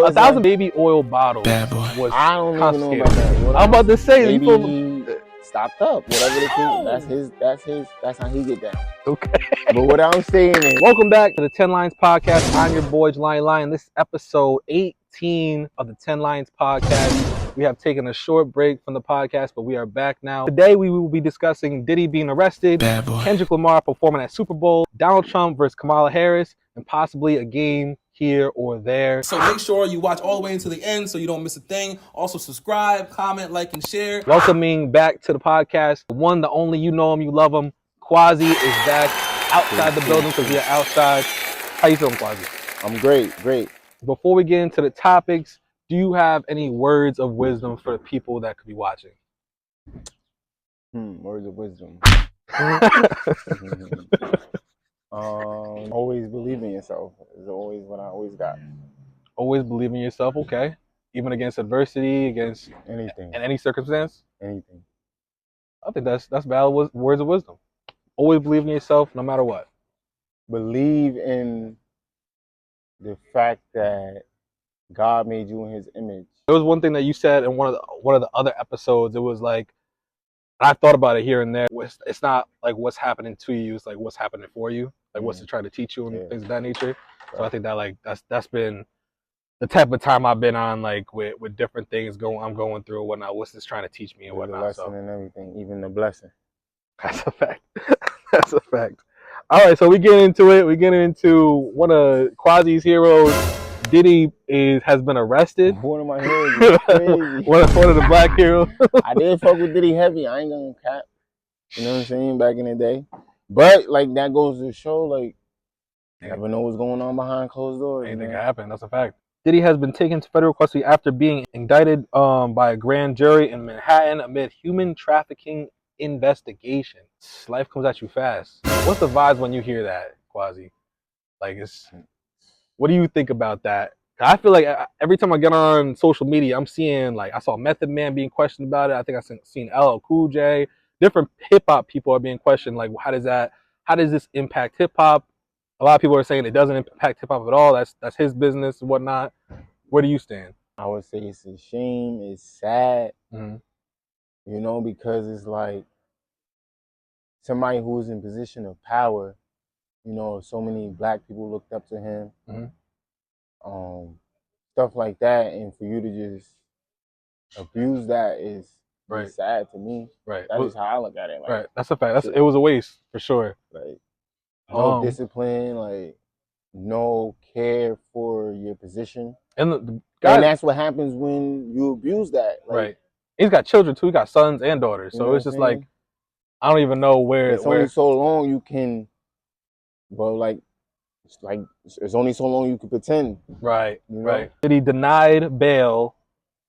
1,000 baby oil bottles was I don't even know about confiscated. that. I'm about to say, Maybe you he stopped up. Whatever the case, that's how he get down. okay. But what I'm saying is, Welcome back to the 10 Lines Podcast. I'm your boy, Lion. This is episode 18 of the 10 Lines Podcast. We have taken a short break from the podcast, but we are back now. Today, we will be discussing Diddy being arrested, Kendrick Lamar performing at Super Bowl, Donald Trump versus Kamala Harris, and possibly a game here or there. So make sure you watch all the way into the end so you don't miss a thing. Also subscribe, comment, like, and share. Welcoming back to the podcast, the one, the only, you know him, you love him, Quasi is back outside the building because we are outside. How you feeling, Quasi? I'm great. Before we get into the topics, do you have any words of wisdom for the people that could be watching? Words of wisdom. Always believe in yourself is always what I always got. Always believe in yourself, okay? Even against adversity, against anything, in any circumstance. anything. I think that's valid words of wisdom. Always believe in yourself, no matter what. Believe in the fact that God made you in His image. There was one thing that you said in one of the other episodes. It was like, I thought about it here and there. It's not like what's happening to you. It's like what's happening for you. Like what's it trying to teach you and things of that nature. So I think that like that's been the type of time I've been on, like with different things I'm going through and whatnot. What's this trying to teach me and whatnot. The lesson and everything, even the blessing. That's a fact. That's a fact. All right, so we get into it. We get into one of Quasi's heroes. Diddy has been arrested. One of my heroes is crazy. one of the black heroes. I did fuck with Diddy heavy. I ain't gonna cap. You know what I'm saying? Back in the day. But like that goes to show, like, you never know what's going on behind closed doors. Anything can happen. That's a fact. Diddy has been taken to federal custody after being indicted by a grand jury in Manhattan amid human trafficking investigation. Life comes at you fast. What's the vibes when you hear that, Quasi? Like, what do you think about that? I feel like every time I get on social media, I'm seeing, like, I saw Method Man being questioned about it. I think I've seen LL Cool J. Different hip hop people are being questioned. Like, how does this impact hip hop? A lot of people are saying it doesn't impact hip hop at all. That's his business and whatnot. Where do you stand? I would say it's a shame. It's sad. Mm-hmm. You know, because it's like somebody who's in position of power. You know, so many black people looked up to him. Mm-hmm. Stuff like that, and for you to just abuse that is sad to me. Right. That's just how I look at it. Like, right. That's a fact. It was a waste for sure. Like, no discipline, like no care for your position. And that's what happens when you abuse that. Like, right. He's got children too. He got sons and daughters. So it's just like, I don't even know where. It's only so long you can. Well, it's only so long you can pretend. Right. You know? Right. Diddy denied bail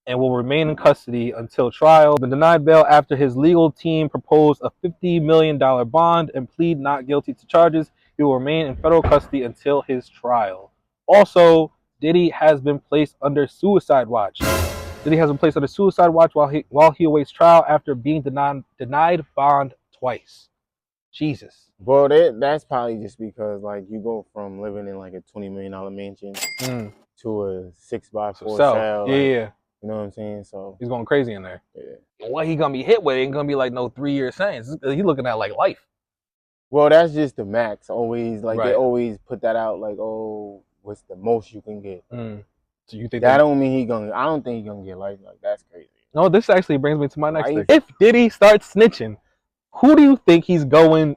and will remain in custody until trial. Been denied bail after his legal team proposed a $50 million bond and plead not guilty to charges. He will remain in federal custody until his trial. Also, Diddy has been placed under suicide watch. Diddy has been placed under suicide watch while he awaits trial after being denied bond twice. Jesus. Well, that's probably just because, like, you go from living in like a $20 million mansion to a 6x4 cell. Yeah. You know what I'm saying? So he's going crazy in there. Yeah. What he gonna be hit with ain't gonna be like no 3-year sentence. He's looking at like life. Well, that's just the max. Always they always put that out like, oh, what's the most you can get? So you think that don't mean I don't think he's gonna get life. Like, that's crazy. No, this actually brings me to my next thing. If Diddy starts snitching, who do you think is going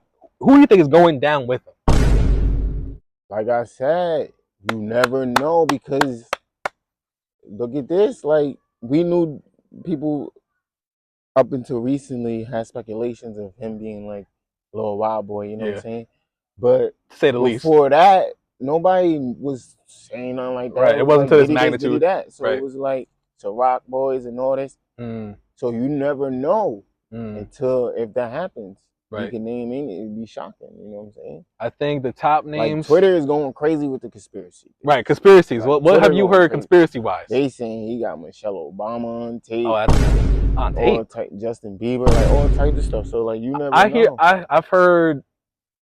down with him? Like I said, you never know, because look at this. Like, we knew people up until recently had speculations of him being like a little wild boy, you know what I'm saying? But to say the least, before that, nobody was saying nothing like that. Right, it wasn't to this magnitude. So it was like to Rock Boys and all this. So you never know until if that happens. Right. You can name it, it'd be shocking, you know what I'm saying? I think the top names... Like, Twitter is going crazy with the conspiracy. Right, conspiracies. Like, what have you heard conspiracy-wise? They saying he got Michelle Obama on tape. Oh, that's on tape. Justin Bieber, like all types of stuff. So, like, you never know. I've heard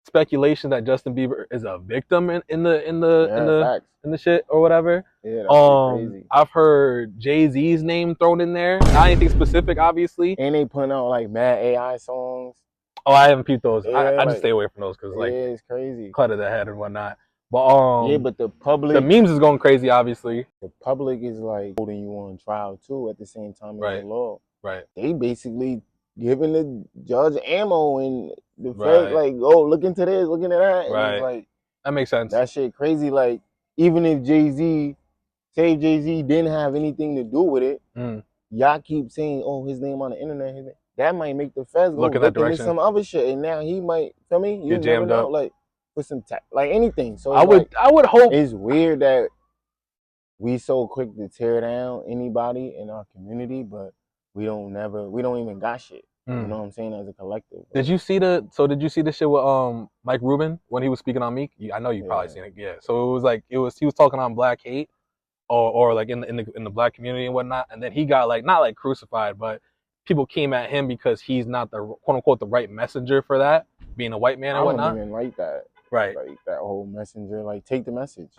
speculation that Justin Bieber is a victim in facts. the shit or whatever. Yeah, that shit crazy. I've heard Jay-Z's name thrown in there. Not anything specific, obviously. And they putting out like mad AI songs. Oh, I haven't peeped those. Yeah, I just stay away from those because like it's crazy. clutter the head and whatnot. But yeah, but the public, the memes is going crazy, obviously. the public is like holding you on trial too at the same time as the law. Right. They basically giving the judge ammo and the feds like, oh, look into this, look into that. And Right. it's like, that makes sense. That shit crazy. Like, even if Jay-Z didn't have anything to do with it, y'all keep saying, oh, his name on the internet, that might make the feds go look into some other shit, and now he might, feel me? You get jammed never know, up. like, with some like anything. So I would hope. It's weird that we so quick to tear down anybody in our community, but we don't even got shit. You know what I'm saying? As a collective. Did you see the shit with Mike Rubin when he was speaking on Meek? I know you probably seen it. Yeah. So it was like he was talking on black hate or like in the black community and whatnot, and then he got like not like crucified, but people came at him because he's not the quote unquote the right messenger for that, being a white man and whatnot. I don't even like that. Right. Like that whole messenger. Like, take the message.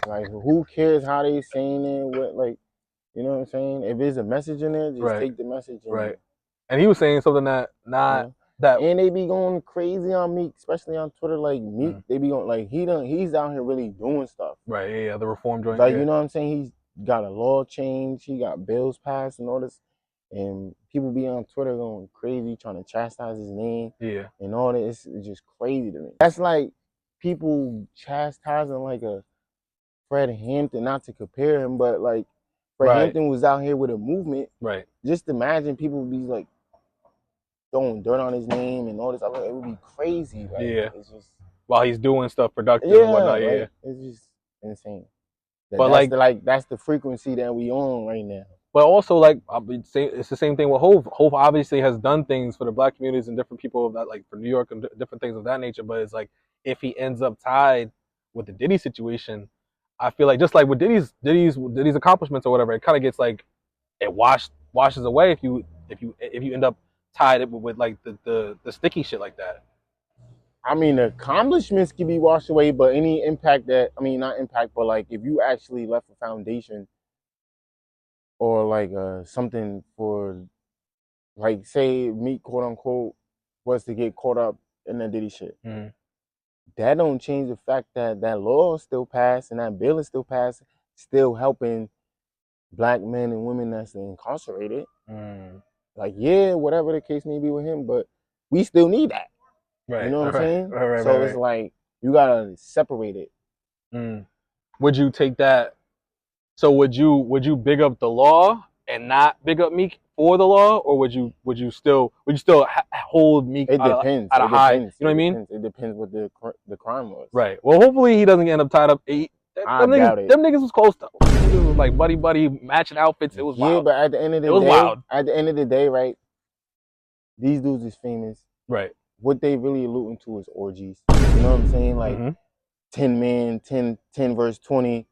Like, who cares how they saying it? What, like, you know what I'm saying? If there's a message in there, just take the message. And he was saying something that that. And they be going crazy on Meek, especially on Twitter. Like Meek, they be going like he's out here really doing stuff. Right. Yeah. The reform joint. Like you know what I'm saying? He's got a law change. He got bills passed and all this. And people be on Twitter going crazy, trying to chastise his name. Yeah. And all this. It's just crazy to me. That's like people chastising like a Fred Hampton, not to compare him, but like Fred Hampton was out here with a movement. Right. Just imagine people would be like throwing dirt on his name and all this. It would be crazy. Like, it's just while he's doing stuff productive and whatnot. Like, it's just insane. That's the frequency that we on right now. But also, like, it's the same thing with Hov. Hov obviously has done things for the black communities and different people that, like, for New York and different things of that nature. But it's like, if he ends up tied with the Diddy situation, I feel like just like with Diddy's accomplishments or whatever, it kind of gets like it washes away if you end up tied with like the sticky shit like that. I mean, the accomplishments can be washed away, but any impact not impact, but like if you actually left a foundation or like something for, like, say Meek, quote unquote, was to get caught up in that Diddy shit. That don't change the fact that that law is still passed and that bill is still passed, still helping black men and women that's incarcerated. Like, yeah, whatever the case may be with him, but we still need that. Right. You know what I'm saying? So it's like you gotta separate it. Would you take that? So would you big up the law and not big up Meek for the law, or would you still hold Meek at a high? You know what I mean? It depends what the crime was. Right. Well, hopefully he doesn't end up tied up. I doubt it. Them niggas was close to. Them niggas was like buddy matching outfits. It was wild. Yeah, but at the end of the day, wild. At the end of the day, right? These dudes is famous. Right. What they really alluding to is orgies. You know what I'm saying? Like 10 men, 10 verse 20.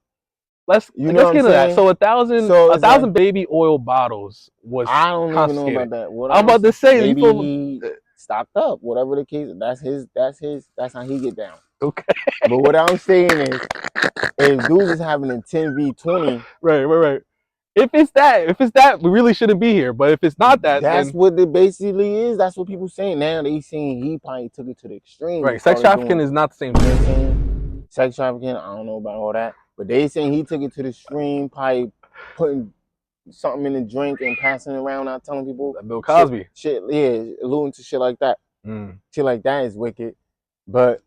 Let's get into that. So 1,000 baby oil bottles was. I don't even know about that. I'm about to say maybe he stocked up. Whatever the case, that's how he get down. Okay. But what I'm saying is, if dudes is having a 10v20, right. If it's that, we really shouldn't be here. But if it's not that, that's what it basically is. That's what people saying now. They saying he probably took it to the extreme. Right. Sex trafficking is not the same thing. You know what I'm saying? Sex trafficking, I don't know about all that. But they saying he took it to the extreme, probably putting something in the drink and passing it around, not telling people. Bill Cosby. Shit, alluding to shit like that. Shit like that is wicked. But,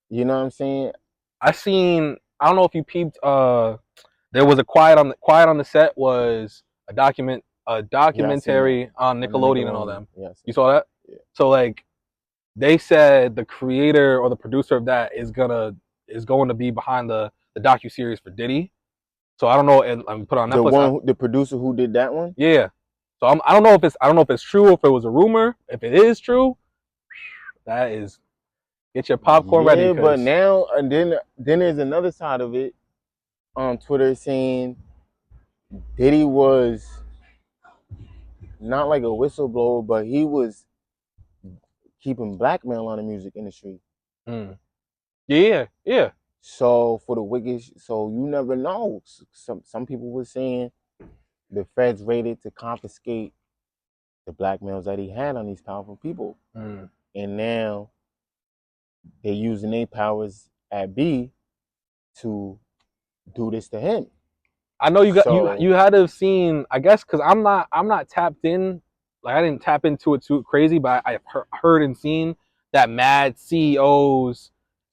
you know what I'm saying? I don't know if you peeped, there was a Quiet on the Set was a documentary on Nickelodeon and all them. Yes. You saw that? Yeah. So like, they said the creator or the producer of that is going to be behind the docuseries for Diddy. So I don't know, and I'm put on Netflix. The producer who did that one? Yeah. So I don't know if it's true, if it was a rumor. If it is true, that is, get your popcorn ready. Yeah, but now and then there's another side of it on Twitter saying Diddy was not like a whistleblower, but he was keeping blackmail on the music industry. Mm. Yeah. So for the wicked, so you never know. Some people were saying the feds raided to confiscate the blackmails that he had on these powerful people, and now they're using their powers at B to do this to him. I know you had to have seen, I guess, because I'm not tapped in, like I didn't tap into it too crazy, but I've heard and seen that mad CEOs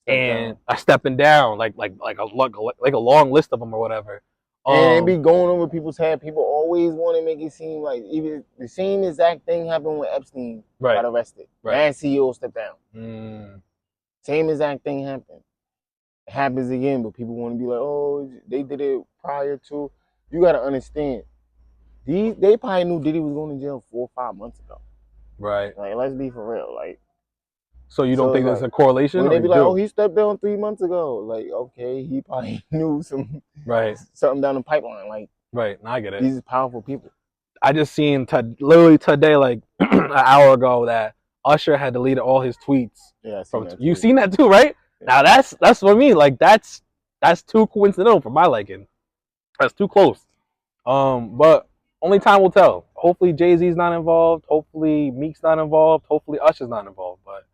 are stepping down, like a long list of them or whatever. And it be going over people's head. People always want to make it seem like even the same exact thing happened when Epstein got arrested. Mad CEO stepped down. Same exact thing happened. It happens again, but people want to be like, oh, they did it prior to. You got to understand, they probably knew Diddy was going to jail 4 or 5 months ago. Right. Like, let's be for real. Like, so you don't think there's a correlation? When they be like, oh, he stepped down 3 months ago. Like, okay, he probably knew something down the pipeline. Like, right. I get it. These are powerful people. I just seen literally today, like an hour ago, that Usher had deleted all his tweets. Yeah, I seen that too. You seen that too, right? Yeah. Now that's what I mean. Like that's too coincidental for my liking. That's too close. But only time will tell. Hopefully Jay-Z's not involved. Hopefully Meek's not involved. Hopefully Usher's not involved. But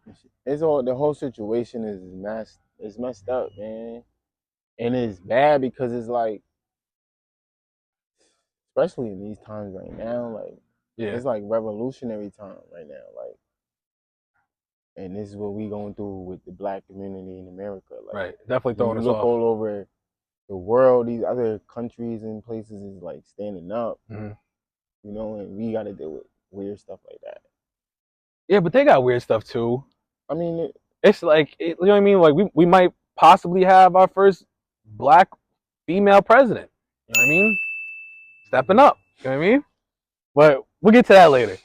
the whole situation is messed up, man. And it's bad because it's like, especially in these times right now, like it's like revolutionary time right now. Like, and this is what we going through with the black community in America. Like, definitely throwing us off. Look all over the world, these other countries and places is like standing up, you know, and we got to deal with weird stuff like that. Yeah, but they got weird stuff too. I mean, it's like, you know what I mean? Like we might possibly have our first black female president. You know what I mean? Stepping up. You know what I mean? But we'll get to that later.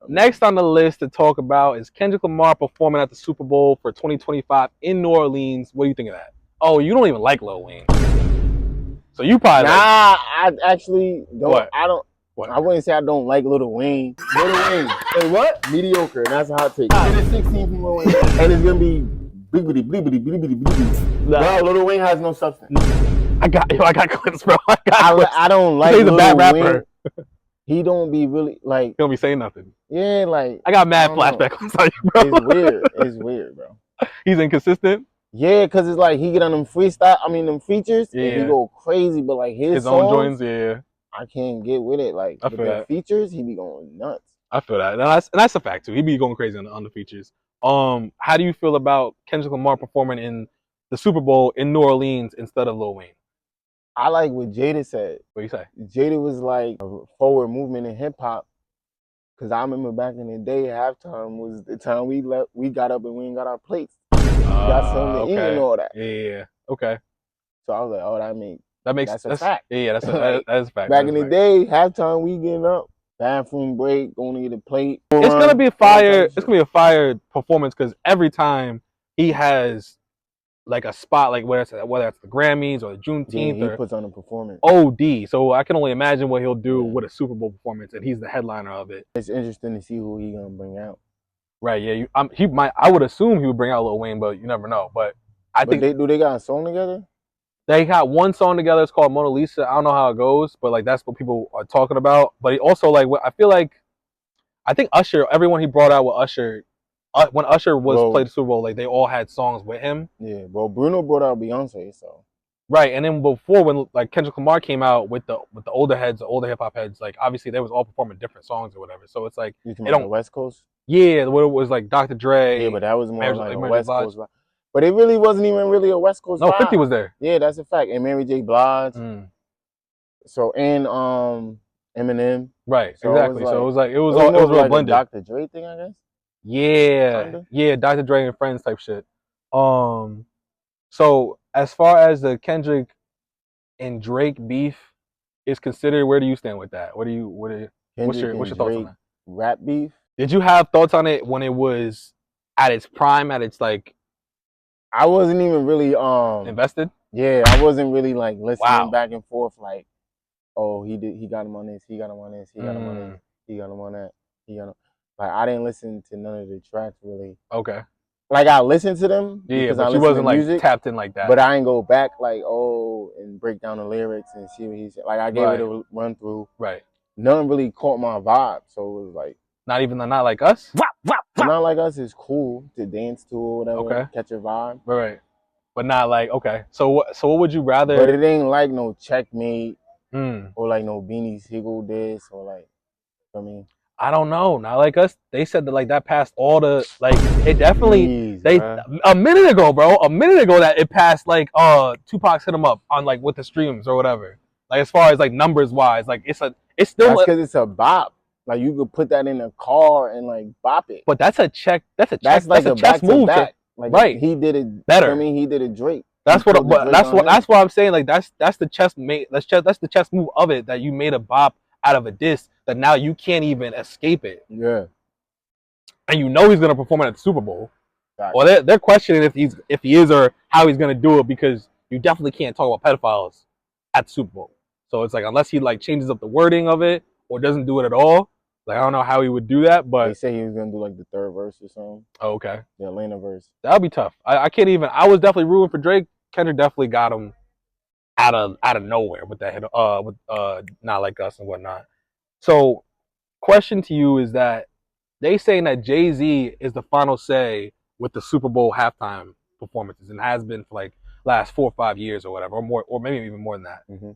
Next on the list to talk about is Kendrick Lamar performing at the Super Bowl for 2025 in New Orleans. What do you think of that? Oh, you don't even like Lil Wayne. So you probably I actually don't. What? I wouldn't say I don't like Lil Wayne. Lil Wayne. Hey, what? Mediocre. And that's a hot take. It is 16 from Lil Wayne. And it's going to be blibbity, blibbity, blibbity, blibbity. No, Lil Wayne has no substance. I got clips, bro. I don't like He's a bad rapper. He don't be really, like... He don't be saying nothing. Yeah, like... I got mad flashback clips on you, bro. It's weird, bro. He's inconsistent? Yeah, because it's like he get on them them features, and he go crazy, but like his own joints, I can't get with it. Like, with the features, he be going nuts. I feel that. And that's a fact, too. He be going crazy on the features. How do you feel about Kendrick Lamar performing in the Super Bowl in New Orleans instead of Lil Wayne? I like what Jada said. What you say? Jada was like a forward movement in hip hop. Cause I remember back in the day, halftime was the time we got up and we ain't got our plates. Got something to eat and all that. Yeah. Okay. So I was like, oh, that's a fact. Yeah, that's a fact. Back in the day, halftime we getting up, bathroom break, going to get a plate. It's gonna be a fire. It's gonna be a fire performance because every time he has like a spot, like whether it's the Grammys or the Juneteenth, he puts on a performance. OD. So I can only imagine what he'll do with a Super Bowl performance, and he's the headliner of it. It's interesting to see who he gonna bring out. Right? Yeah. I would assume he would bring out Lil Wayne, but you never know. But I think they got a song together. They got one song together. It's called Mona Lisa. I don't know how it goes, but like that's what people are talking about. But he also I think Usher. Everyone he brought out with Usher. When Usher played the Super Bowl, like they all had songs with him. Yeah, well, Bruno brought out Beyonce, so right. And then before, when like Kendrick Lamar came out with the older heads, the older hip hop heads, like obviously they was all performing different songs or whatever. So it's like they don't the West Coast. Yeah, what it was like Dr. Dre. Yeah, but that was more like a West Coast. But it really wasn't even really a West Coast. No, 50 was there. Yeah, that's a fact. And Mary J. Blige. So and Eminem. Right. So exactly. So it was real blended. Dr. Dre thing, I guess. Yeah. Kinda? Yeah, Dr. Dre and Friends type shit. So as far as the Kendrick and Drake beef is considered, where do you stand with that? What's your thoughts on that? Rap beef? Did you have thoughts on it when it was at its prime, at its like I wasn't even really invested? Yeah, I wasn't really like listening back and forth like, oh, he got him on this, he got him on this, he got him on this, he got him on that, he got him. Like I didn't listen to none of the tracks really. Okay. Like I listened to them Yeah, because but I you listened wasn't to like music, tapped in like that. but I ain't go back like and break down the lyrics and see what he said. Like I gave it a run through. Right. None really caught my vibe, so it was like not even the Not Like Us. Not Like Us is cool to dance to or whatever. Okay. Catch a vibe. Right. But not like okay. So what would you rather? But it ain't like no Checkmate or like no Beanie Sigel this or like. I mean, I don't know. Not Like Us. They said that like that passed all the like it definitely a minute ago, bro. A minute ago that it passed like Tupac's Hit 'Em Up on like with the streams or whatever. Like as far as like numbers wise, like it's still that's because it's a bop. Like you could put that in a car and like bop it. But that's a check. That's like that's a chess move. Back. Like right. He did it better. I mean, he did it Drake. That's what. That's what I'm saying. Like that's the chess mate. That's the chess move of it that you made a bop out of a diss that now you can't even escape it. Yeah. And you know he's gonna perform it at the Super Bowl. Right. Well, they're questioning if he is or how he's gonna do it because you definitely can't talk about pedophiles at the Super Bowl. So it's like unless he like changes up the wording of it or doesn't do it at all. Like I don't know how he would do that, but they say he was gonna do like the third verse or something. Oh, okay. The Atlanta verse. That would be tough. I can't even. I was definitely rooting for Drake. Kendrick definitely got him out of nowhere with that hit. With Not Like Us and whatnot. So, question to you is that they saying that Jay-Z is the final say with the Super Bowl halftime performances and has been for like last 4 or 5 years or whatever, or more, or maybe even more than that. Mm-hmm.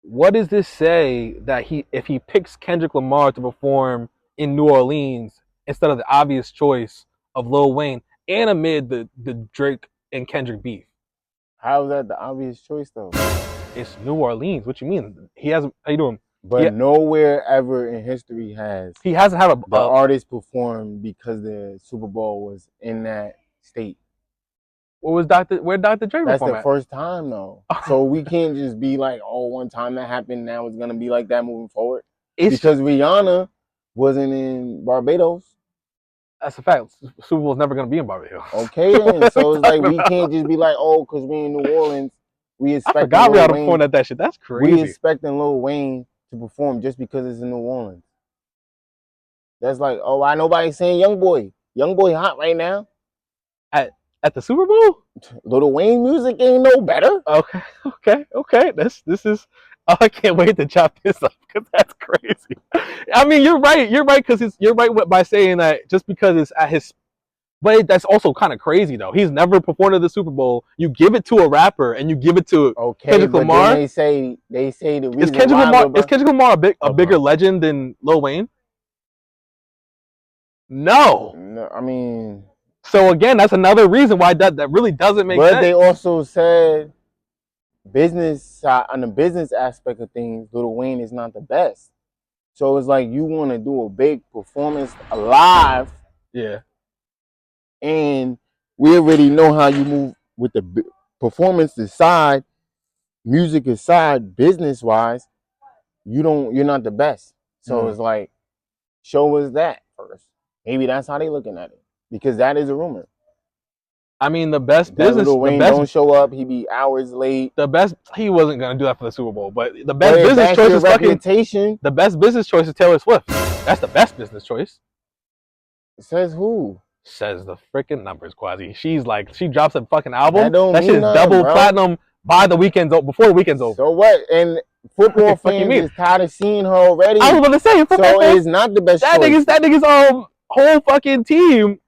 What does this say that if he picks Kendrick Lamar to perform in New Orleans instead of the obvious choice of Lil Wayne and amid the Drake and Kendrick beef? How is that the obvious choice though? It's New Orleans. What you mean? He hasn't. How you doing? But nowhere ever in history he hasn't had the artist perform because the Super Bowl was in that state. Where Dr. Dre That's perform the at? first time though. So we can't just be like, oh, one time that happened, now it's gonna be like that moving forward. Because Rihanna wasn't in Barbados. That's a fact. Super Bowl's never gonna be in Barbados. Okay then. So it's like we can't just be like, oh, because we in New Orleans, we expect. I forgot Rihanna performed at that shit. That's crazy. We expecting Lil Wayne to perform just because it's in New Orleans. That's like, oh, why nobody saying Young Boy hot right now? At the Super Bowl? Lil Wayne music ain't no better. Okay. This is. Oh, I can't wait to chop this up because that's crazy. I mean, you're right. You're right because you're right by saying that just because it's at his. But that's also kind of crazy though. He's never performed at the Super Bowl. You give it to a rapper and you give it to Kendrick Lamar. Then they say the reason is Kendrick Lamar a bigger legend than Lil Wayne? No. I mean. So again, that's another reason why that really doesn't make sense. But they also said on the business aspect of things, Lil Wayne is not the best. So it's like you want to do a big performance live. Yeah. And we already know how you move with the performance aside, music aside, business wise, you're not the best. So it's like, show us that first. Maybe that's how they looking at it. Because that is a rumor. I mean, the best business. Lil Wayne don't show up. He be hours late. He wasn't gonna do that for the Super Bowl. But the best business choice is reputation. The best business choice is Taylor Swift. That's the best business choice. Says who? Says the freaking numbers, Quasi. She drops a fucking album. That shit is double platinum before the weekend's over. So what? And football fans is tired of seeing her already. I was going to say, so it's not the best choice. That nigga's whole fucking team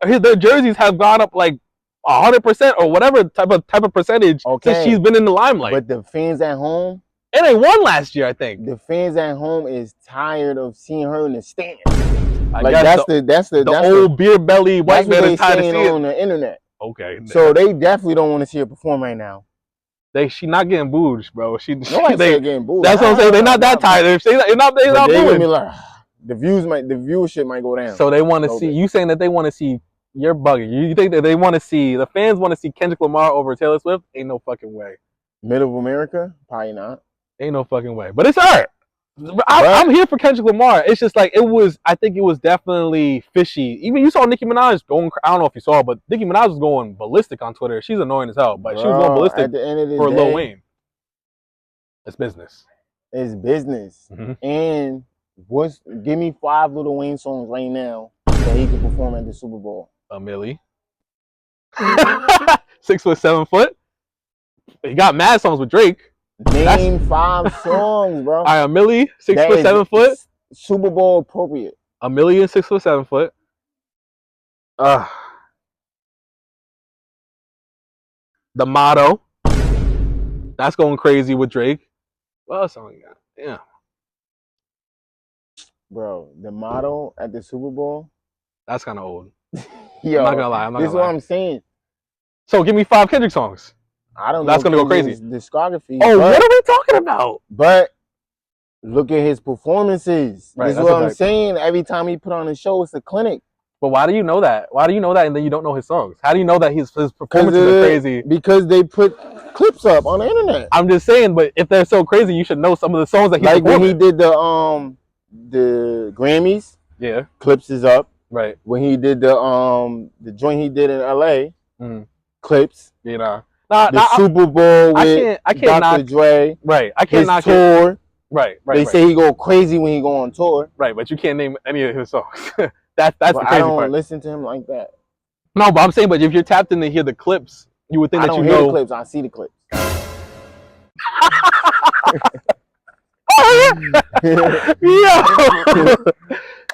their jerseys have gone up like 100% or whatever type of percentage since she's been in the limelight. But the fans at home, and they won last year, I think. The fans at home is tired of seeing her in the stands. That's the old beer belly white man is tired of seeing on the internet. Okay. So they definitely don't want to see her perform right now. She not getting booed, bro. Nobody said getting booed. That's what I'm saying. They're not that tired. They're not booing. Like, the viewership might go down. So they want to see you saying that they want to see you're bugging. You think that they want to see the fans want to see Kendrick Lamar over Taylor Swift? Ain't no fucking way. Middle of America? Probably not. Ain't no fucking way. But it's her. I'm here for Kendrick Lamar. It's just like I think it was definitely fishy. Even you saw Nicki Minaj going. I don't know if you saw, but Nicki Minaj was going ballistic on Twitter. She's annoying as hell, but she was going ballistic at the end of the for day, Lil Wayne. It's business. It's business, and Give me 5 Lil Wayne songs right now that he can perform at the Super Bowl. A Millie. 6 foot, 7 foot. He got mad songs with Drake. Name 5 songs, bro. All right, a Millie, 6 That foot, is 7 foot. Super Bowl appropriate. A million, 6 foot, 7 foot. The Motto. That's going crazy with Drake. What else we got? Yeah. Bro, the motto at the Super Bowl. That's kind of old. Yo, I'm not gonna lie. this is what I'm saying. So give me 5 Kendrick songs. I don't know. That's gonna go crazy. Discography. Oh, what are we talking about? But look at his performances. Right, this is what I'm saying. Every time he put on a show, it's a clinic. But why do you know that? Why do you know that and then you don't know his songs? How do you know that his performances are crazy? Because they put clips up on the internet. I'm just saying, but if they're so crazy, you should know some of the songs that he like when he did the Grammys. Yeah. Clips is up. Right. When he did the joint he did in LA. Clips. You know. The Super Bowl with I can't Dr. Dre. Right. I can't knock tour. It. Right. They say he go crazy when he go on tour. Right, but you can't name any of his songs. That's the crazy part. I don't listen to him like that. No, but I'm saying, but if you're tapped in to hear the clips, you would think that you know. I don't hear the clips. I see the clips.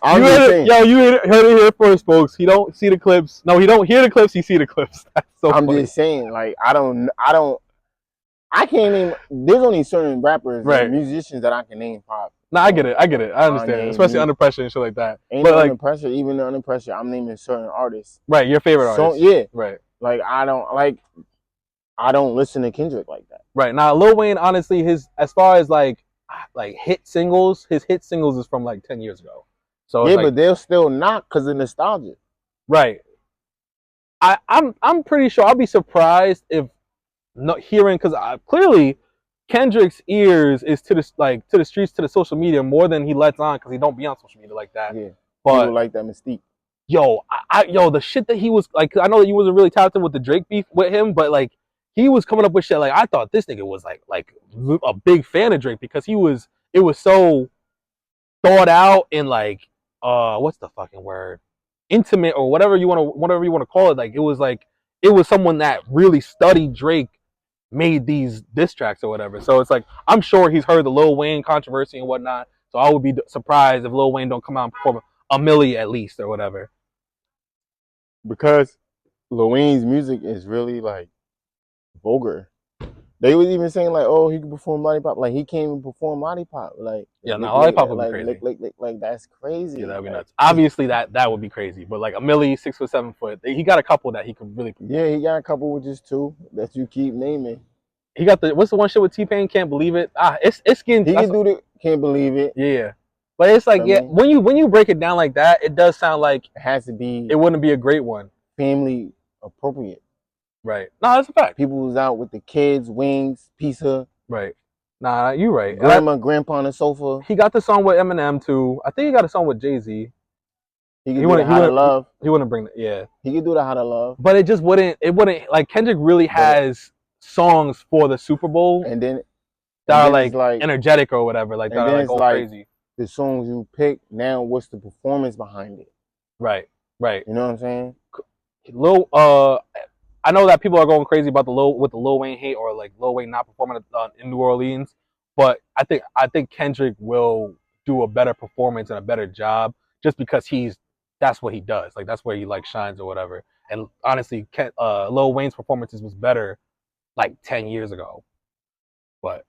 You heard it here first, folks. He don't see the clips. No, he don't hear the clips. He see the clips. That's so I'm funny. just saying, like I can't name. There's only certain rappers and musicians that I can name pop. No, I get it. I understand, especially under pressure and shit like that. Ain't but under pressure. Even under pressure, I'm naming certain artists. Right, your favorite artists. Yeah. Right. Like I don't listen to Kendrick like that. Right. Now, Lil Wayne, honestly, as far as like hit singles, his hit singles is from like 10 years ago. So yeah, but they'll still knock because of nostalgia. Right. I'm pretty sure I'll be surprised if not hearing, because clearly Kendrick's ears is to the streets, to the social media more than he lets on, because he don't be on social media like that. Yeah, but people like that mystique. Yo, the shit that he was like, I know that you wasn't really tapped in with the Drake beef with him, but like he was coming up with shit like I thought this nigga was like a big fan of Drake, because it was so thought out and like what's the fucking word, intimate or whatever you want to call it. Like it was someone that really studied Drake, made these diss tracks or whatever. So it's like I'm sure he's heard the Lil Wayne controversy and whatnot. So I would be surprised if Lil Wayne don't come out and perform a milli at least or whatever. Because Lil Wayne's music is really like vulgar. They was even saying like, oh, he can perform Lollipop. Like he can't even perform Lollipop. Like yeah, no, Lollipop would be crazy. Like that's crazy. Yeah, that'd be nuts. Obviously that would be crazy. But like a milli, 6 foot, 7 foot, he got a couple that he could really perform. Yeah, he got a couple with just 2 that you keep naming. He got what's the one shit with T-Pain? Can't Believe It. It's getting. He can do the Can't Believe It. Yeah, but it's like when you break it down like that, it does sound like it has to be. It wouldn't be a great one. Family appropriate. Right. No, that's a fact. People was out with the kids, wings, pizza. Right. Nah, you right. Grandpa on the sofa. He got the song with Eminem too. I think he got a song with Jay-Z. He could do the How to Love. He wouldn't bring that. Yeah. He could do the How to Love. But it just wouldn't. It wouldn't. Like Kendrick really has songs for the Super Bowl, and then that are like energetic or whatever. Like that are like all crazy. The songs you pick now, what's the performance behind it? Right. Right. You know what I'm saying? I know that people are going crazy about the Lil Wayne hate or like Lil Wayne not performing in New Orleans, but I think Kendrick will do a better performance and a better job just because that's what he does. Like that's where he like shines or whatever. And honestly, Lil Wayne's performances was better like 10 years ago, but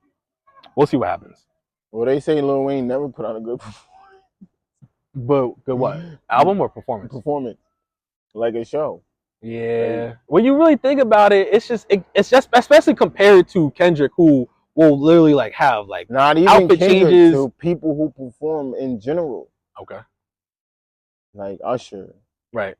we'll see what happens. Well, they say Lil Wayne never put on a good performance. But good what? Album or performance? Performance, like a show. Yeah. When you really think about it, it's just especially compared to Kendrick, who will literally like have like not even outfit Kendrick, changes. To people who perform in general. Okay. Like Usher. Right.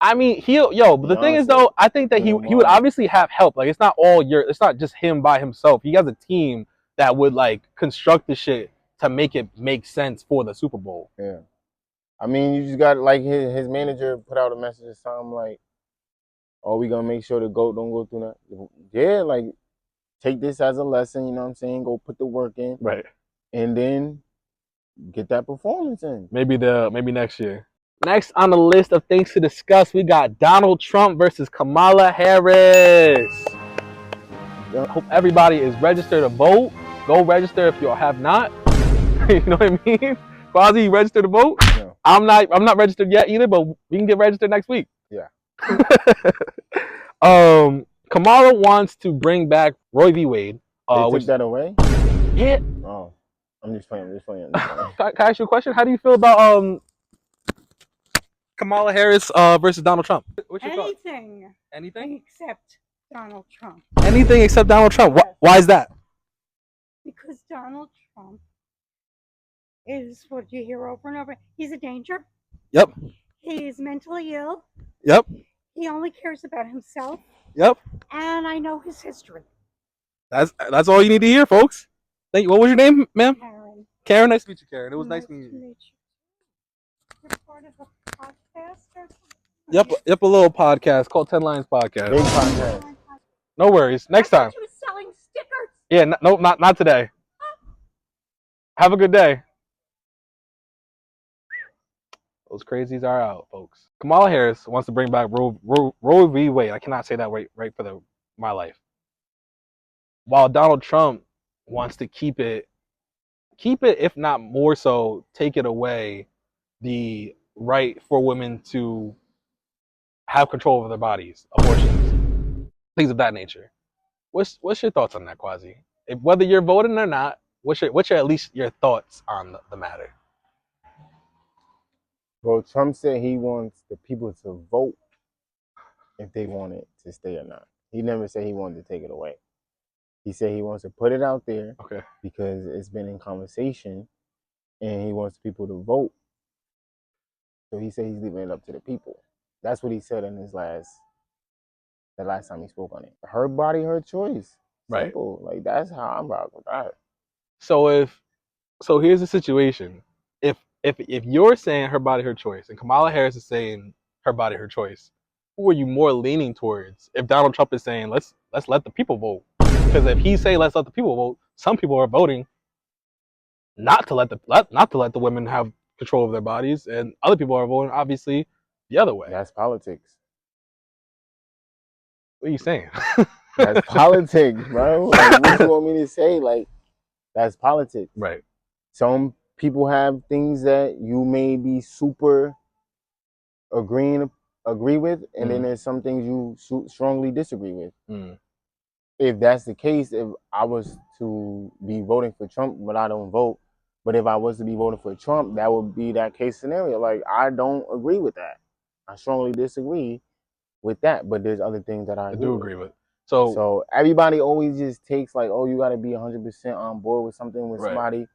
I mean, but the thing is though, I think that he would obviously have help. Like it's not just him by himself. He has a team that would like construct the shit to make it make sense for the Super Bowl. Yeah. I mean, you just got like his manager put out a message or something like, "Oh, we gonna make sure the GOAT don't go through that." Yeah, like take this as a lesson. You know what I'm saying? Go put the work in, right? And then get that performance in. Maybe next year. Next on the list of things to discuss, we got Donald Trump versus Kamala Harris. I hope everybody is registered to vote. Go register if you have not. You know what I mean? Quasi, you registered to vote? No. I'm not registered yet either, but we can get registered next week. Yeah. Kamala wants to bring back Roe v. Wade. They took that away? Yeah. Oh. I'm just playing. Can I ask you a question? How do you feel about Kamala Harris versus Donald Trump? What's your thoughts? Anything except Donald Trump. Anything except Donald Trump. Yes. Why is that? Because Donald Trump is, what you hear over and over, he's a danger. Yep. He is mentally ill. Yep. He only cares about himself. Yep. And I know his history. That's all you need to hear, folks. Thank you. What was your name, ma'am? Karen. Karen. Nice to meet you, Karen. It was nice meeting you. You're part of a podcast or Yep. A little podcast called 10 Lions Podcast. Big podcast. No worries. Next time. She was selling stickers. Yeah. No, not today. Have a good day. Those crazies are out, folks. Kamala Harris wants to bring back Roe v. Wade. I cannot say that right for my life. While Donald Trump wants to keep it, if not more so, take it away, the right for women to have control over their bodies, abortions, things of that nature. What's your thoughts on that, Quasi? Whether you're voting or not, what's your at least your thoughts on the matter? Well, Trump said he wants the people to vote if they want it to stay or not. He never said he wanted to take it away. He said he wants to put it out there because it's been in conversation and he wants people to vote. So he said he's leaving it up to the people. That's what he said in the last time he spoke on it. Her body, her choice. Simple. Right. Like, that's how I'm rocking with that. So here's the situation. If you're saying her body, her choice, and Kamala Harris is saying her body, her choice, who are you more leaning towards? If Donald Trump is saying let's let the people vote, because if he say let's let the people vote, some people are voting not to let the women have control of their bodies, and other people are voting obviously the other way. That's politics. What are you saying? That's politics, bro. Like, what you want me to say? Like, that's politics. Right. Some people have things that you may be super agree with, and then there's some things you strongly disagree with. If that's the case, if I was to be voting for Trump, but I don't vote, but if I was to be voting for Trump, that would be that case scenario. Like, I don't agree with that. I strongly disagree with that, but there's other things that I do agree with. So everybody always just takes like, oh, you got to be 100% on board with something with somebody,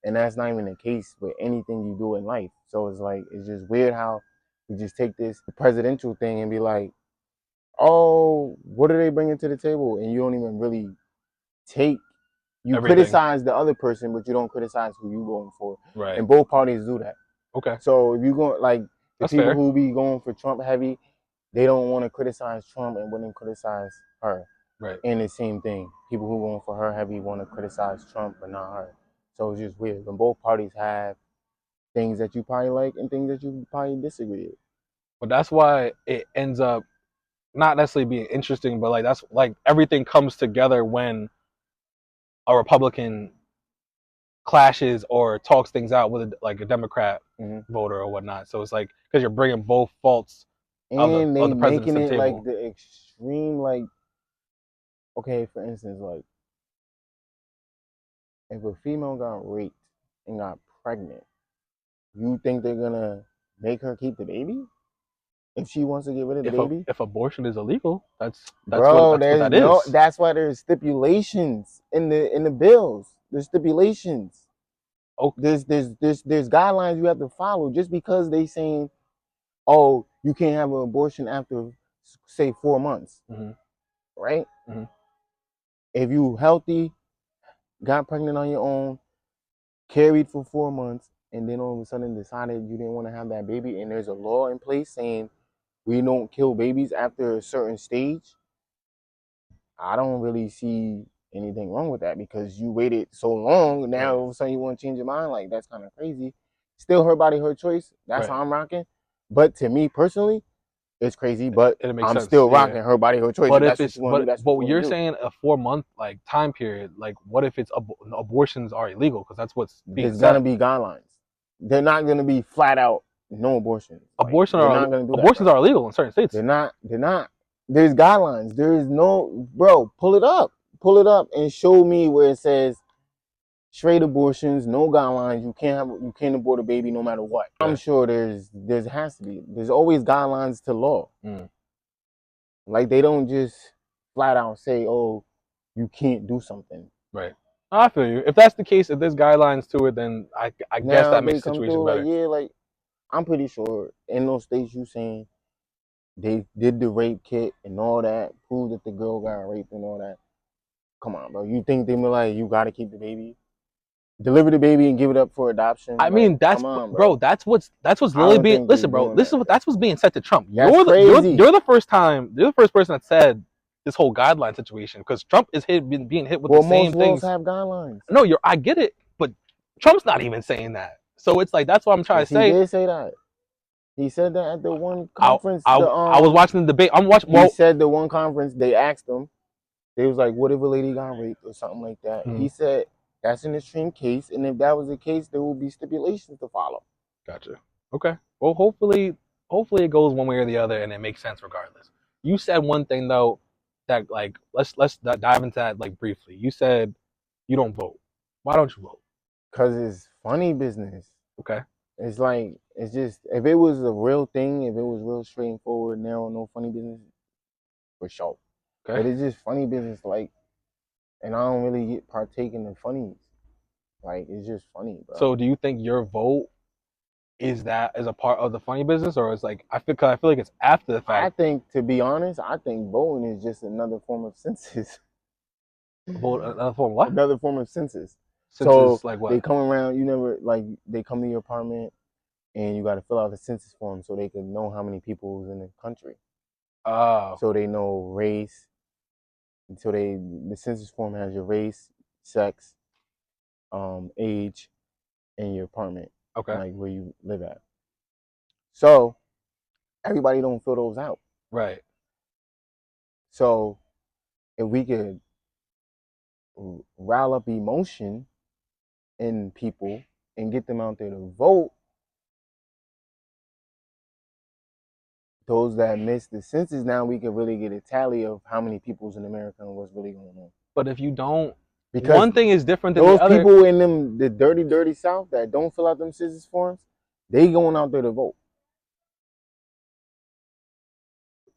and that's not even the case with anything you do in life. So it's like, it's just weird how we just take this presidential thing and be like, oh, what are they bringing to the table? And you don't even really take, you criticize the other person, but you don't criticize who you going for. Right. And both parties do that. Okay. So if you go, like, the people who be going for Trump heavy, they don't want to criticize Trump and wouldn't criticize her. Right. And the same thing. People who going for her heavy want to criticize Trump but not her. So it's just weird. When both parties have things that you probably like and things that you probably disagree with. But that's why it ends up not necessarily being interesting, but like that's like everything comes together when a Republican clashes or talks things out with a Democrat voter or whatnot. So it's like, because you're bringing both faults and of the president to the table. Like the extreme, like, okay, for instance, like, if a female got raped and got pregnant, you think they're gonna make her keep the baby if she wants to get rid of the baby? If abortion is illegal, that's what that is. Is. That's why there's stipulations in the bills. There's stipulations. Oh, there's guidelines you have to follow. Just because they saying, oh, you can't have an abortion after, say, 4 months, right? If you healthy, got pregnant on your own, carried for 4 months, and then all of a sudden decided you didn't want to have that baby, and there's a law in place saying we don't kill babies after a certain stage, I don't really see anything wrong with that because you waited so long. Now all of a sudden you want to change your mind. Like, that's kind of crazy. Still, her body, her choice. That's how I'm rocking. But to me personally, it's crazy. But It makes I'm sense. still rocking her body, her choice. But if if that's it's what you want to do, that's but what you you're want to do. saying a 4-month like time period, like what if it's abortions are illegal? Because that's what's being There's said. gonna be guidelines. They're not gonna be flat out no abortions. Abortions not gonna do abortions that, are illegal in certain states. They're not. There's guidelines. There is no, bro. Pull it up and show me where it says straight abortions, no guidelines. You can't abort a baby no matter what. I'm sure there has to be. There's always guidelines to law. Like, they don't just flat out say, oh, you can't do something. Right. I feel you. If that's the case, if there's guidelines to it, then I guess that makes the situation better. Like, yeah, like, I'm pretty sure in those states you saying they did the rape kit and all that, proved that the girl got raped and all that. Come on, bro. You think they be like, you gotta keep the baby, deliver the baby and give it up for adoption? I mean, that's bro. That's what's literally being. Listen, bro. That's what's being said to Trump. You're the first person that said this whole guideline situation because Trump is being hit with the same things. Most laws have guidelines. No, I get it, but Trump's not even saying that. So it's like that's what I'm trying to say. He did say that. He said that at the one conference. I was watching the debate. He said the one conference they asked him. They was like, "What if a lady got raped or something like that?" He said that's an extreme case, and if that was the case, there will be stipulations to follow. Gotcha. Okay. Well, hopefully it goes one way or the other, and it makes sense regardless. You said one thing though that like let's dive into that like briefly. You said you don't vote. Why don't you vote? Because it's funny business. Okay. It's like, it's just, if it was a real thing, if it was real straightforward, no funny business, for sure. Okay. But it's just funny business, like, and I don't really partake in the funnies. Like, it's just funny, bro. So do you think your vote is a part of the funny business, or it's like I feel like it's after the fact? I think, to be honest, voting is just another form of census. Another form of what? Another form of census. So like what? They come around, they come to your apartment and you got to fill out the census form so they can know how many people is in the country. Oh. So they know race. So the census form has your race, sex, age, and your apartment. Okay. Like where you live at. So everybody don't fill those out. Right. So if we could rile up emotion in people and get them out there to vote, those that missed the census, now we can really get a tally of how many people's in America and what's really going on. But if you don't, because one thing is different than those the other. People in the dirty South that don't fill out them census forms, they going out there to vote.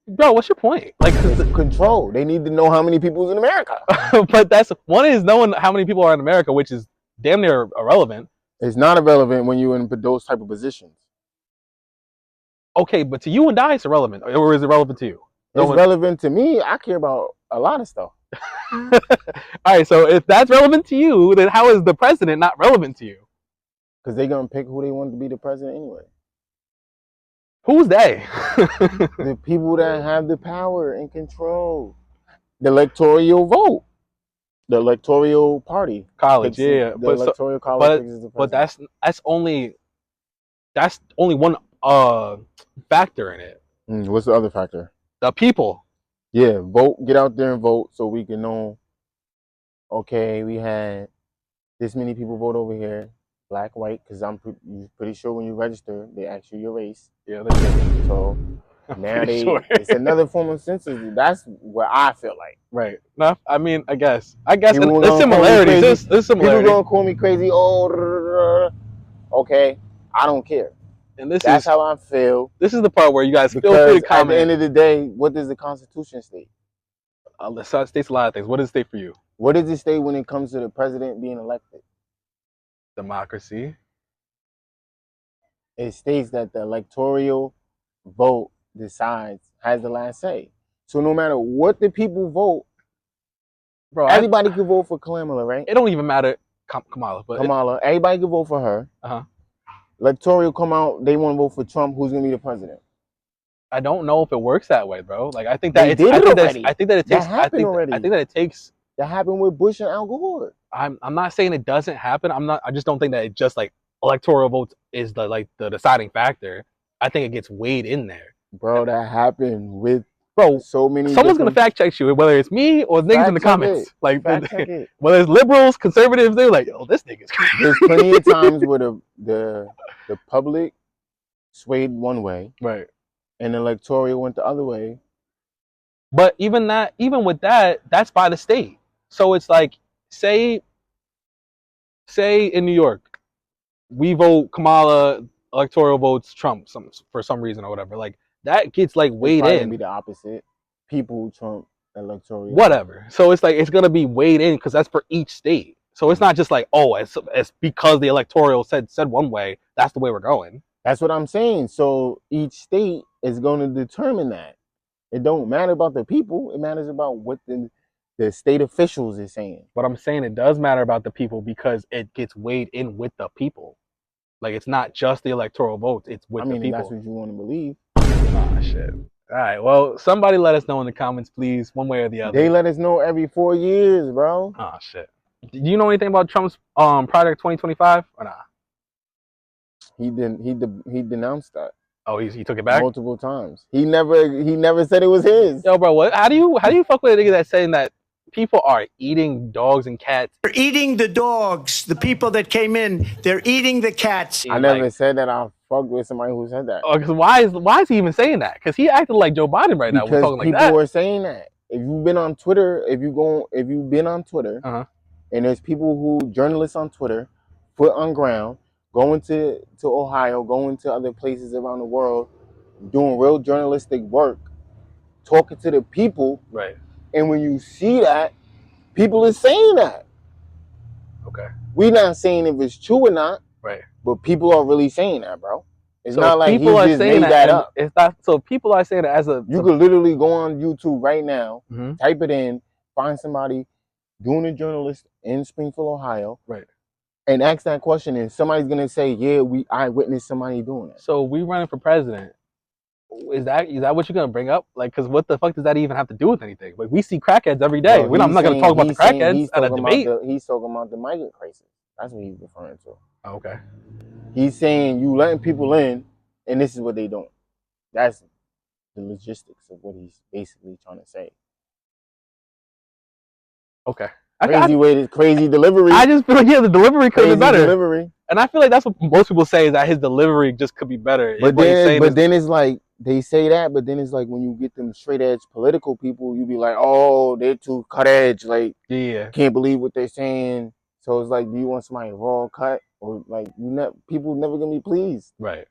Bro, what's your point? Like, control. They need to know how many people's in America. But one is knowing how many people are in America, which is damn near irrelevant. It's not irrelevant when you're in those type of positions. Okay, but to you and I, it's irrelevant. Or is it relevant to you? It's relevant to me. I care about a lot of stuff. All right, so if that's relevant to you, then how is the president not relevant to you? Because they're going to pick who they want to be the president anyway. Who's they? The people that have the power and control. The electoral vote. The electoral party. College, yeah. The electoral college picks the president. But that's only one factor in it. What's the other factor? The people. Yeah, vote. Get out there and vote so we can know, okay, we had this many people vote over here, black, white, because I'm pretty sure when you register, they ask you your race. Yeah, they do. So now it's another form of census. That's what I feel like. Right. No, I mean, I guess there's similarities. There's similarities. People gonna call me crazy. Oh, okay. I don't care. And that's how I feel. This is the part where you guys feel free to comment. At the end of the day, what does the Constitution state? It states a lot of things. What does it state for you? What does it state when it comes to the president being elected? Democracy. It states that the electoral vote has the last say. So no matter what the people vote, bro, everybody can vote for Kamala, right? It don't even matter, Kamala. But everybody can vote for her. Electoral come out, they want to vote for Trump, who's gonna be the president. I don't know if it works that way, bro. Like I think that it takes That happened with Bush and Al Gore. I'm not saying it doesn't happen. I just don't think that it just like electoral votes is the deciding factor. I think it gets weighed in there. Bro, that happened with Bro, so many someone's gonna different... fact check you, whether it's me or niggas in the comments. Like, Fact check it. whether it's liberals, conservatives, they're like, "Oh, this nigga's crazy." There's plenty of times where the public swayed one way, right? and the electoral went the other way. But even with that, that's by the state. So it's like, say in New York, we vote Kamala, electoral votes Trump for some reason or whatever. Like that gets like weighed in. Be the opposite. People Trump electoral. Whatever. So it's like it's gonna be weighed in because that's for each state. So it's not just like, oh, it's because the electoral said one way, that's the way we're going. That's what I'm saying. So each state is going to determine that. It don't matter about the people. It matters about what the state officials is saying. But I'm saying it does matter about the people because it gets weighed in with the people. Like it's not just the electoral votes; it's with the people. That's what you want to believe. Ah, shit. All right. Well, somebody let us know in the comments, please, one way or the other. They let us know every 4 years, bro. Oh shit. Do you know anything about Trump's Project 2025 or not? He denounced that. Oh, he took it back multiple times. He never said it was his. Yo, bro, what? How do you fuck with a nigga that's saying that people are eating dogs and cats? They're eating the dogs. The people that came in, they're eating the cats. I never said that. I fucked with somebody who said that. Oh, because why is he even saying that? Because he acted like Joe Biden right now. We're talking like that. People are saying that. If you've been on Twitter, if you've been on Twitter, and there's journalists on Twitter, foot on ground, going to Ohio, going to other places around the world, doing real journalistic work, talking to the people. Right. And when you see that, people are saying that. Okay. We're not saying if it's true or not. Right. But people are really saying that, bro. It's so not like people he just made that up. It's not. So people are saying that you could literally go on YouTube right now, mm-hmm. type it in, find somebody doing a journalist in Springfield, Ohio, right, and ask that question, and somebody's gonna say, "Yeah, I witnessed somebody doing it." So we running for president. Is that what you're gonna bring up? Like, because what the fuck does that even have to do with anything? Like, we see crackheads every day. I'm not gonna talk about the crackheads at a debate. He's talking about the migrant crisis. That's what he's referring to. Oh, okay. He's saying you letting people in, and this is what they doing. That's the logistics of what he's basically trying to say. Okay. Crazy delivery. I just feel like the delivery could be better. Delivery. And I feel like that's what most people say is that his delivery just could be better. But then it's like they say that, but then it's like when you get them straight edge political people, you be like, oh, they're too cut edge. Like, can't believe what they're saying. So it's like, do you want somebody raw cut, or like people never gonna be pleased? Right.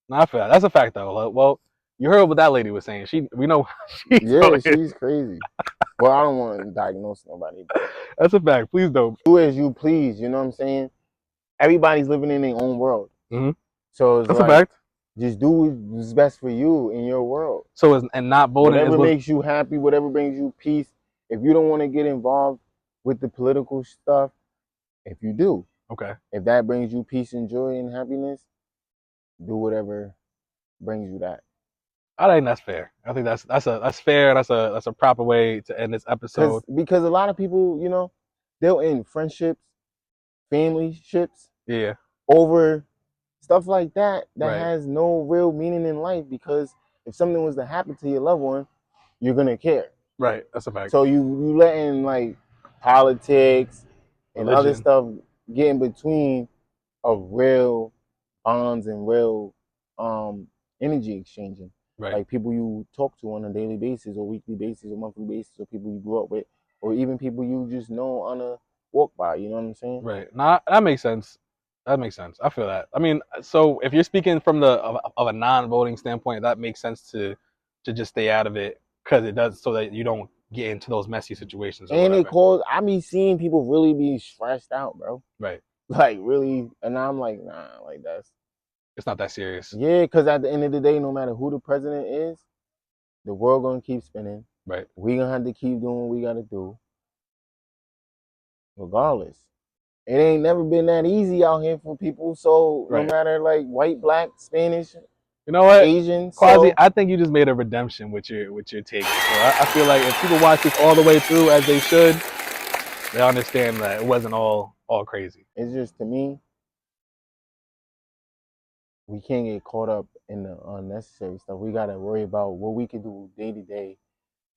No, I feel that. That's a fact though. Well, you heard what that lady was saying. We know. She's crazy. Well, I don't want to diagnose nobody. But that's a fact. Please don't. Do as you please. You know what I'm saying? Everybody's living in their own world. Mm-hmm. So it's that's a fact. Just do what's best for you in your world. So and not voting. Whatever makes you happy, whatever brings you peace. If you don't want to get involved with the political stuff, if you do, okay. If that brings you peace and joy and happiness, do whatever brings you that. I think that's fair. I think that's fair. That's a proper way to end this episode. Because a lot of people, they'll end friendships, family ships, over stuff like that has no real meaning in life. Because if something was to happen to your loved one, you're gonna care. Right. That's a fact. So you letting like politics and other stuff get in between of real bonds and real energy exchanging. Right. Like people you talk to on a daily basis or weekly basis or monthly basis, or people you grew up with, or even people you just know on a walk by. You know what I'm saying? Right. Nah, that makes sense. That makes sense. I feel that. I mean, so if you're speaking from of a non-voting standpoint, that makes sense to just stay out of it because it does so that you don't get into those messy situations. And I be seeing people really be stressed out, bro. Right. Like really, and I'm like, nah, like it's not that serious. Yeah, because at the end of the day, no matter who the president is, the world gonna keep spinning. Right. We gonna have to keep doing what we gotta do. Regardless. It ain't never been that easy out here for people. So no matter like white, black, Spanish, you know what, Asian. Quasi, I think you just made a redemption with your take. So I feel like if people watch this all the way through as they should, They understand that it wasn't all crazy. It's just, to me, we can't get caught up in the unnecessary stuff. We gotta worry about what we can do day to day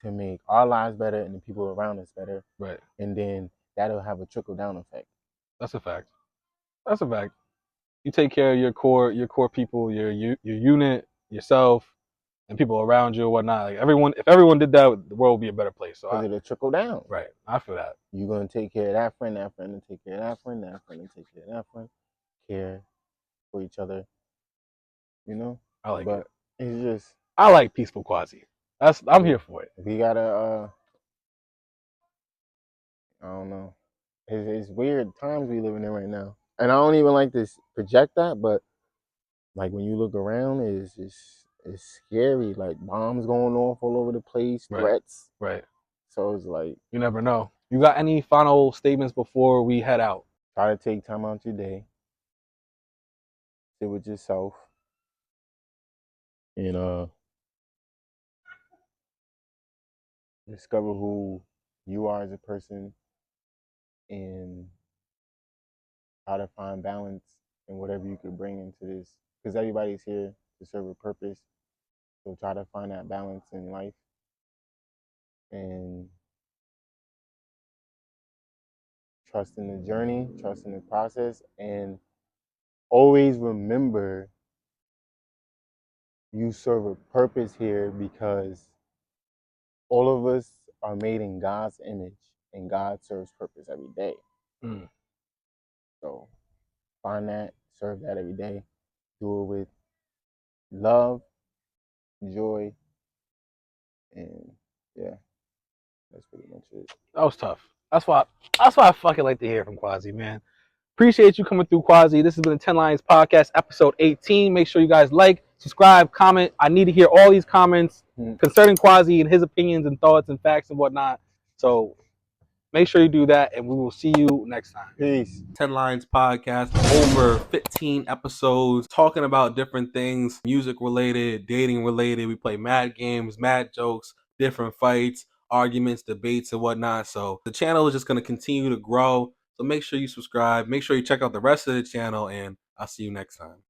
to make our lives better and the people around us better. Right. And then that'll have a trickle down effect. That's a fact. That's a fact. You take care of your core people, your unit, yourself, and people around you and whatnot. Like if everyone did that, the world would be a better place. So Because it'll trickle down. right, I feel that. You're gonna take care of that friend, and take care of that friend, and take care of that friend. Care for each other. You know? I like but it. It's just, I like peaceful quasi. I'm here for it. we gotta I don't know. It's weird times we living in right now. And I don't even like to project that, but like when you look around, it's scary. Like bombs going off all over the place, Right. threats. Right. So it's like, You never know. You got any final statements before we head out? try to take time out your day. Sit with yourself. And discover who you are as a person and how to find balance in whatever you could bring into this. Because everybody's here to serve a purpose. So try to find that balance in life. And trust in the journey, trust in the process, and always remember you serve a purpose here because all of us are made in God's image and God serves purpose every day. Mm. So find that, serve that every day. Do it with love, joy, and yeah, that's pretty much it. That was tough. That's why I fucking like to hear from Quasi, man. Appreciate you coming through, Quasi. This has been the 10 Lions Podcast, episode 18. Make sure you guys like, subscribe, comment. I need to hear all these comments concerning Quasi and his opinions and thoughts and facts and whatnot. So make sure you do that, and we will see you next time. Peace. 10 Lines Podcast, over 15 episodes, talking about different things, music related, dating related. We play mad games, mad jokes, different fights, arguments, debates, and whatnot. So the channel is just going to continue to grow. So make sure you subscribe. Make sure you check out the rest of the channel, and I'll see you next time.